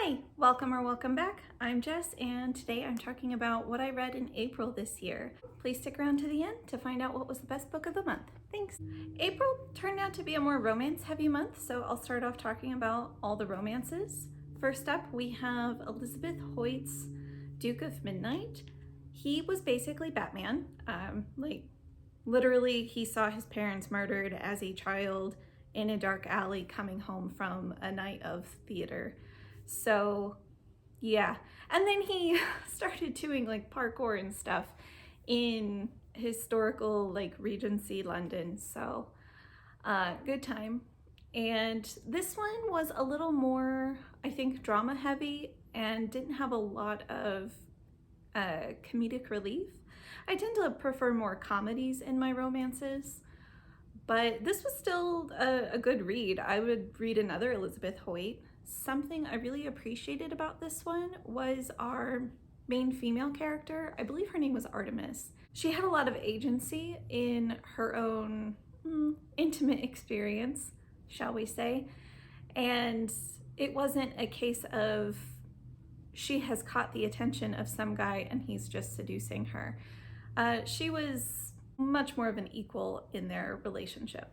Hi, welcome or welcome back. I'm Jess, and today I'm talking about what I read in April this year. Please stick around to the end to find out what was the best book of the month. Thanks. April turned out to be a more romance-heavy month, so I'll start off talking about all the romances. First up, we have Elizabeth Hoyt's Duke of Midnight. He was basically Batman. Literally, he saw his parents murdered as a child in a dark alley coming home from a night of theater. So yeah, and then he started doing like parkour and stuff in historical like Regency London. So good time. And this one was a little more, I think, drama heavy and didn't have a lot of comedic relief. I tend to prefer more comedies in my romances, but this was still a good read. I would read another Elizabeth Hoyt. Something I really appreciated about this one was our main female character. I believe her name was Artemis. She had a lot of agency in her own intimate experience, shall we say, and it wasn't a case of she has caught the attention of some guy and he's just seducing her. She was much more of an equal in their relationship.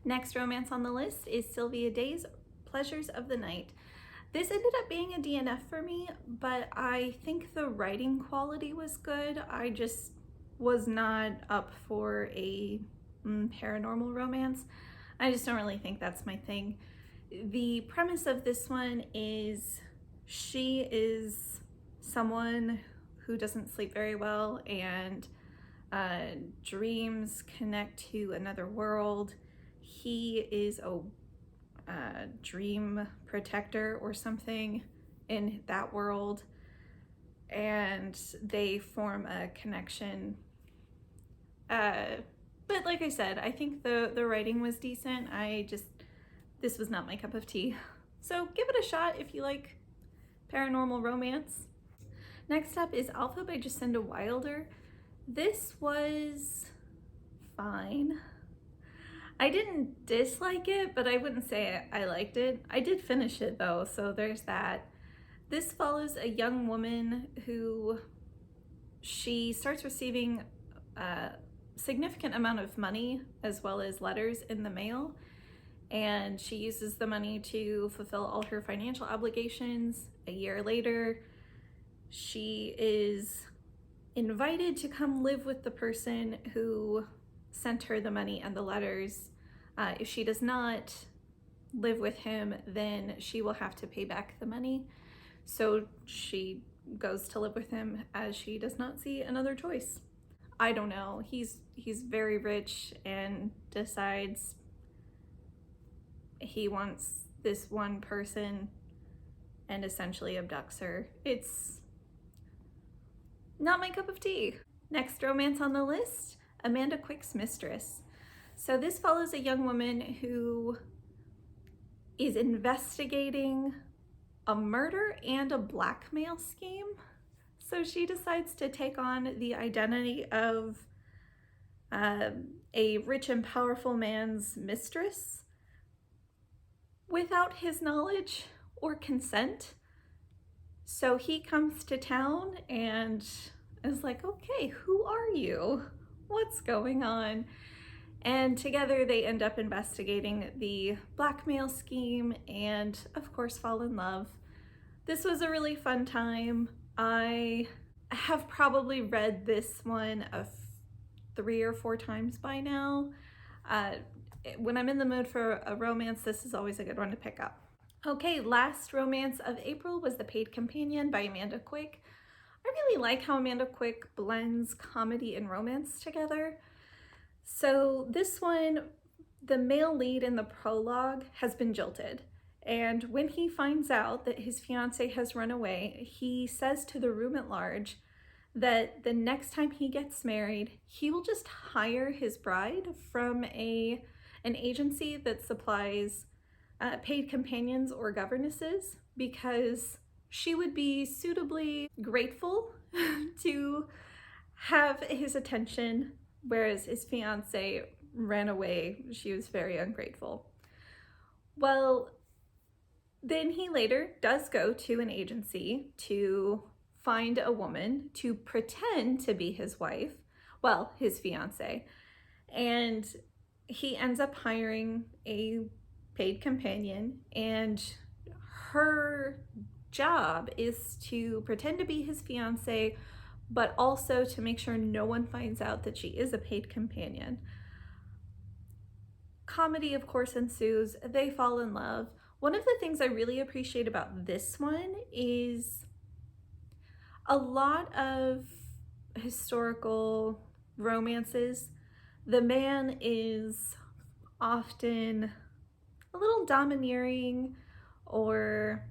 Next romance on the list is Sylvia Day's Pleasures of the Night. This ended up being a DNF for me, but I think the writing quality was good. I just was not up for a paranormal romance. I just don't really think that's my thing. The premise of this one is she is someone who doesn't sleep very well and dreams connect to another world. He is a dream protector or something in that world, and they form a connection. But like I said, I think the writing was decent. This was not my cup of tea. So give it a shot if you like paranormal romance. Next up is Alpha by Jasinda Wilder. This was fine. I didn't dislike it, but I wouldn't say I liked it. I did finish it though, so there's that. This follows a young woman who she starts receiving a significant amount of money as well as letters in the mail, and she uses the money to fulfill all her financial obligations. A year later, she is invited to come live with the person who sent her the money and the letters. If she does not live with him, then she will have to pay back the money. So she goes to live with him as she does not see another choice. I don't know. He's very rich and decides he wants this one person and essentially abducts her. It's not my cup of tea. Next romance on the list, Amanda Quick's Mistress. So this follows a young woman who is investigating a murder and a blackmail scheme. So she decides to take on the identity of a rich and powerful man's mistress without his knowledge or consent. So he comes to town and is like, okay, who are you? What's going on? And together they end up investigating the blackmail scheme and of course fall in love. This was a really fun time. I have probably read this one 3 or 4 times by now. When I'm in the mood for a romance, this is always a good one to pick up. Okay, last romance of April was The Paid Companion by Amanda Quick. I really like how Amanda Quick blends comedy and romance together. So this one, the male lead in the prologue has been jilted. And when he finds out that his fiance has run away, he says to the room at large that the next time he gets married, he will just hire his bride from an agency that supplies paid companions or governesses, because she would be suitably grateful to have his attention, whereas his fiance ran away. She was very ungrateful. Well, Then he later does go to an agency to find a woman to pretend to be his wife, well, his fiance, and he ends up hiring a paid companion, and her job is to pretend to be his fiance, but also to make sure no one finds out that she is a paid companion. Comedy, of course, ensues. They fall in love. One of the things I really appreciate about this one is a lot of historical romances, the man is often a little domineering or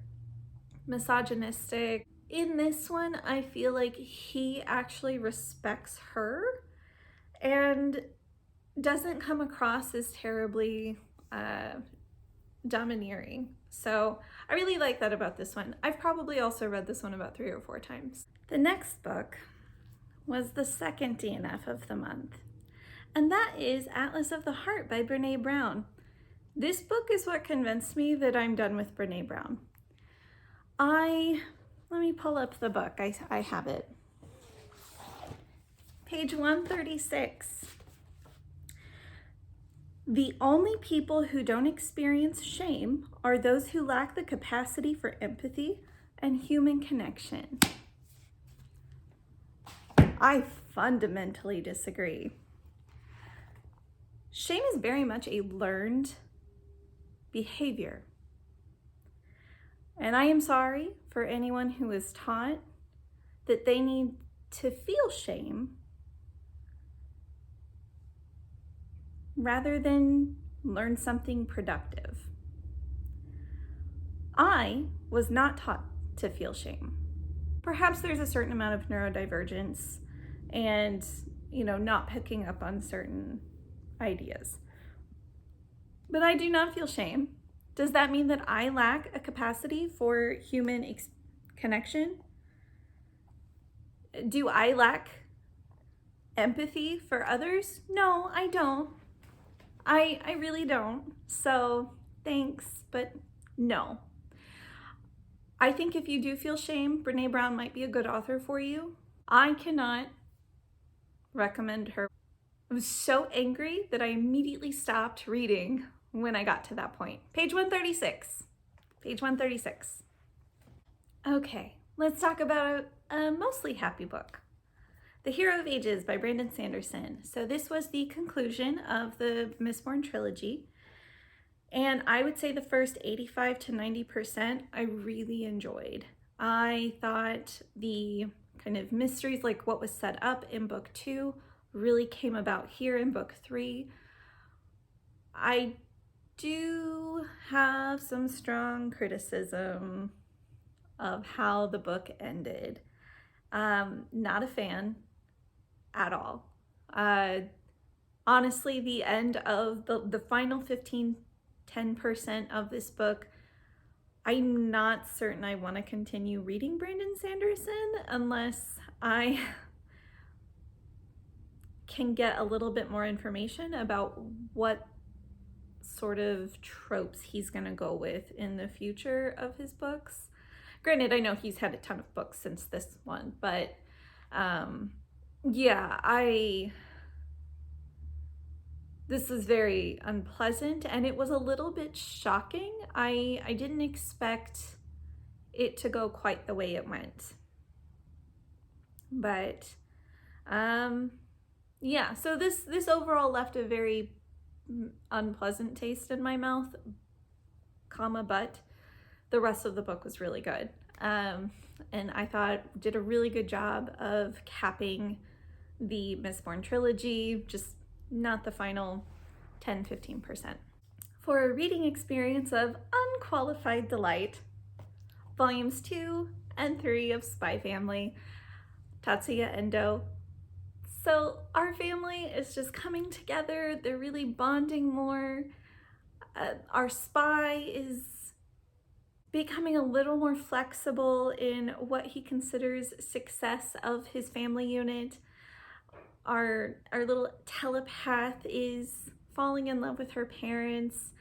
misogynistic. In this one, I feel like he actually respects her and doesn't come across as terribly domineering. So I really like that about this one. I've probably also read this one about 3 or 4 times. The next book was the second DNF of the month, and that is Atlas of the Heart by Brene Brown. This book is what convinced me that I'm done with Brene Brown. Let me pull up the book. I have it. Page 136. The only people who don't experience shame are those who lack the capacity for empathy and human connection. I fundamentally disagree. Shame is very much a learned behavior. And I am sorry for anyone who is taught that they need to feel shame rather than learn something productive. I was not taught to feel shame. Perhaps there's a certain amount of neurodivergence and, not picking up on certain ideas. But I do not feel shame. Does that mean that I lack a capacity for human connection? Do I lack empathy for others? No, I don't. I really don't. So thanks, but no. I think if you do feel shame, Brene Brown might be a good author for you. I cannot recommend her. I was so angry that I immediately stopped reading when I got to that point. Page 136. Page 136. Okay, let's talk about a mostly happy book. The Hero of Ages by Brandon Sanderson. So this was the conclusion of the Mistborn trilogy. And I would say the first 85 to 90% I really enjoyed. I thought the kind of mysteries, like what was set up in book 2, really came about here in book 3. I do have some strong criticism of how the book ended. Not a fan at all. Honestly, the end of the final 10% of this book, I'm not certain I want to continue reading Brandon Sanderson unless I can get a little bit more information about what sort of tropes he's going to go with in the future of his books. Granted, I know he's had a ton of books since this one, but this is very unpleasant, and it was a little bit shocking. I didn't expect it to go quite the way it went. But so this overall left a very unpleasant taste in my mouth, but the rest of the book was really good. And I thought did a really good job of capping the Mistborn trilogy, just not the final 10-15%. For a reading experience of unqualified delight, volumes 2 and 3 of Spy Family, Tatsuya Endo. So our family is just coming together. They're really bonding more. Our spy is becoming a little more flexible in what he considers success of his family unit. Our little telepath is falling in love with her parents,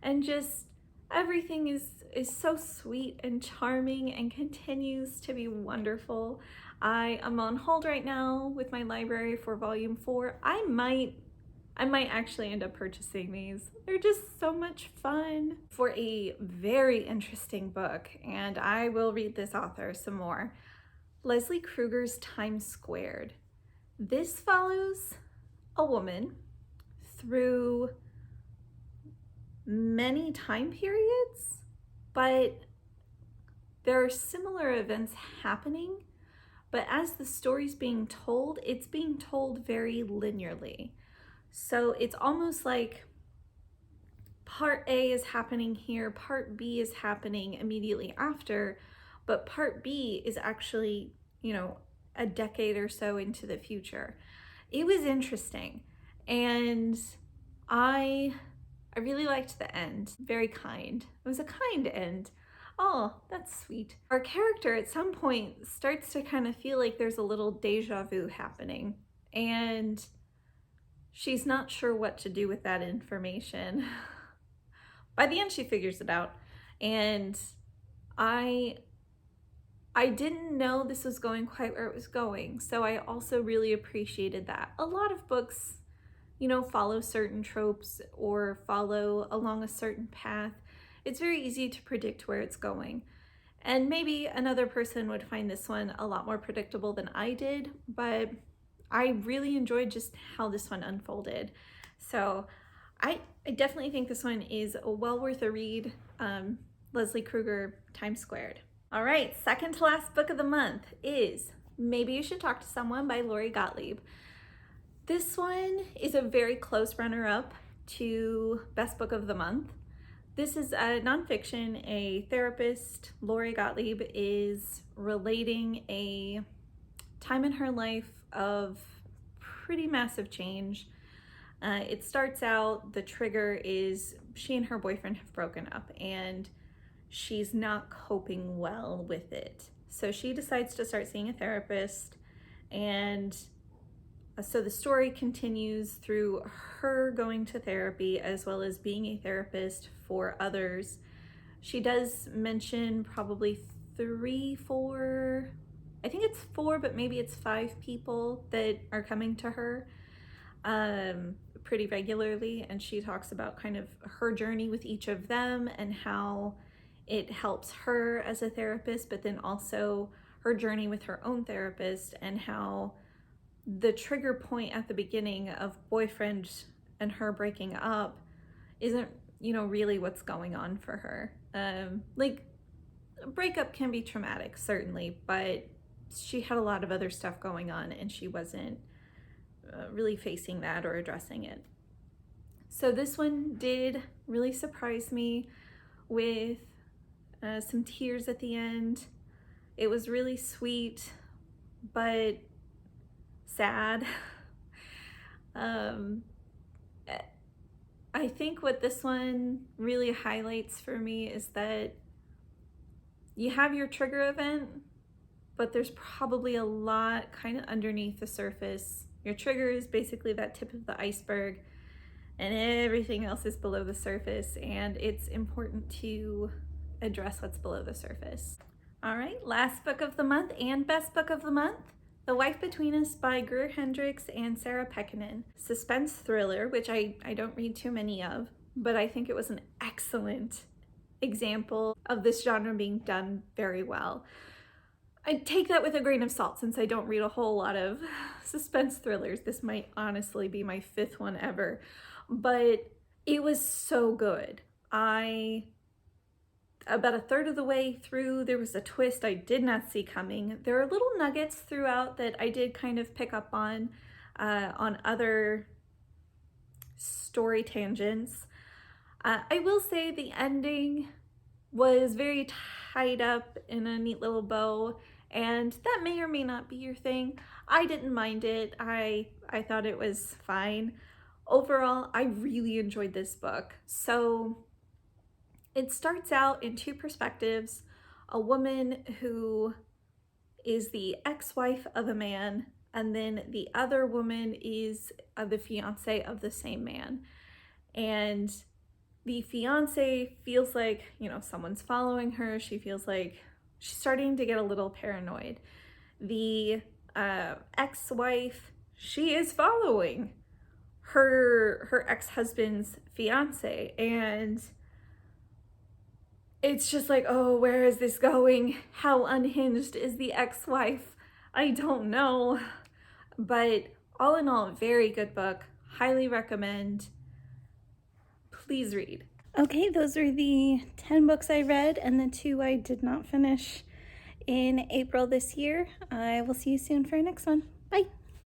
and just everything is is so sweet and charming and continues to be wonderful. I am on hold right now with my library for volume 4. I might actually end up purchasing these. They're just so much fun. For a very interesting book, and I will read this author some more. Lesley Krueger's Time Squared. This follows a woman through many time periods, but there are similar events happening, but as the story's being told, it's being told very linearly. So it's almost like part A is happening here, part B is happening immediately after, but part B is actually, you know, a decade or so into the future. It was interesting, and I really liked the end. Very kind. It was a kind end. Oh, that's sweet. Our character at some point starts to kind of feel like there's a little deja vu happening, and she's not sure what to do with that information. By the end, she figures it out, and I didn't know this was going quite where it was going, so I also really appreciated that. A lot of books, you know, follow certain tropes or follow along a certain path. It's very easy to predict where it's going. And maybe another person would find this one a lot more predictable than I did, but I really enjoyed just how this one unfolded. So I definitely think this one is well worth a read. Lesley Krueger, Time Squared. All right, second to last book of the month is Maybe You Should Talk to Someone by Lori Gottlieb. This one is a very close runner-up to Best Book of the Month. This is a nonfiction. A therapist, Lori Gottlieb, is relating a time in her life of pretty massive change. It starts out, the trigger is she and her boyfriend have broken up, and she's not coping well with it. So she decides to start seeing a therapist, and so the story continues through her going to therapy as well as being a therapist for others. She does mention probably 3, 4, I think it's 4, but maybe it's 5 people that are coming to her pretty regularly, and she talks about kind of her journey with each of them and how it helps her as a therapist, but then also her journey with her own therapist, and how the trigger point at the beginning of boyfriend and her breaking up isn't, you know, really what's going on for her. Like, a breakup can be traumatic, certainly, but she had a lot of other stuff going on, and she wasn't really facing that or addressing it. So this one did really surprise me with some tears at the end. It was really sweet, but sad. I think what this one really highlights for me is that you have your trigger event, but there's probably a lot kind of underneath the surface. Your trigger is basically that tip of the iceberg, and everything else is below the surface, and it's important to address what's below the surface. All right, last book of the month and best book of the month, The Wife Between Us by Greer, Hendricks, and Sarah Pekkanen. Suspense thriller, which I don't read too many of, but I think it was an excellent example of this genre being done very well. I take that with a grain of salt since I don't read a whole lot of suspense thrillers. This might honestly be my 5th one ever, but it was so good. About a third of the way through, there was a twist I did not see coming. There are little nuggets throughout that I did kind of pick up on other story tangents. I will say the ending was very tied up in a neat little bow, and that may or may not be your thing. I didn't mind it. I thought it was fine. Overall, I really enjoyed this book. So it starts out in 2 perspectives: a woman who is the ex-wife of a man, and then the other woman is the fiance of the same man. And the fiance feels like, you know, someone's following her. She feels like she's starting to get a little paranoid. The ex-wife, she is following her ex-husband's fiance, and it's just like, oh, where is this going? How unhinged is the ex-wife? I don't know. But all in all, very good book. Highly recommend. Please read. Okay, those are the 10 books I read and the 2 I did not finish in April this year. I will see you soon for our next one. Bye.